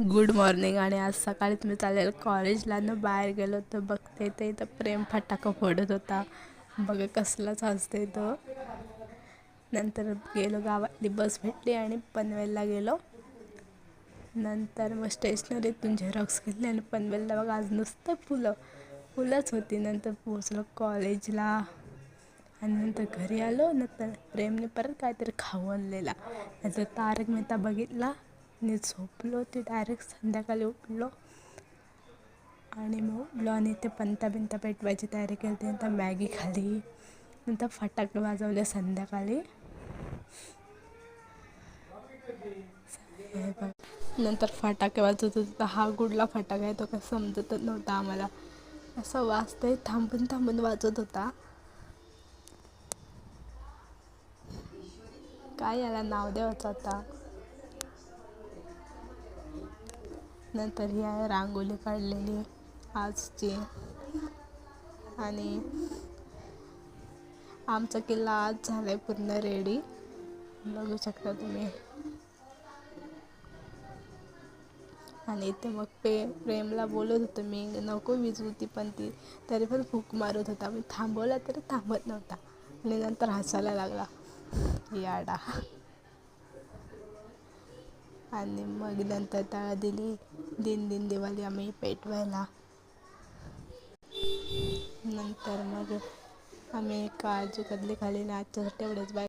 Good morning. आणि आज सकाळी मी चाललेलं कॉलेजला बाहेर गेलो तर बघते ते इथं प्रेम फटाका फोडत होता. बघा कसलाच हसते तो. नंतर गेलो, गावातली बस भेटली आणि पनवेलला गेलो. नंतर मग स्टेशनरीतून झेरॉक्स घेतले आणि पनवेलला बघा आज नुसतं फुलंच होती. नंतर पोचलो कॉलेजला आणि नंतर घरी आलो. नंतर प्रेमने परत काहीतरी खाऊ आणलेला. नंतर तारक मेहता बघितला आणि झोपलो. ते डायरेक्ट संध्याकाळी उठलो आणि मग उठलो आणि ते पंता पेटवायची तयारी केली. नंतर मॅगी खाली. नंतर फटाके वाजवले संध्याकाळी. नंतर फटाके वाजवत होता. हा कुठला फटाका आहे तो काय समजतच नव्हता आम्हाला. असं वाजतंय थांबून वाजत होता. काय याला नाव द्यायचं आता. नंतर ही आहे रांगोळी काढलेली आजची. आणि आमचा किल्ला आज झाला आहे पूर्ण रेडी, बघू शकता तुम्ही. आणि इथे मग प्रेमला बोलत होतं मी नको विजू ती, पण ती तरी पण फूक मारत होता. मी थांबवला तरी थांबत नव्हता आणि नंतर हसायला लागला याडा. आणि मग नंतर त्याला दिली दिन दिवाळी आम्ही पेटवायला. नंतर मग आम्ही काजू कतली खाली. आजच्यासाठी एवढंच. बाय.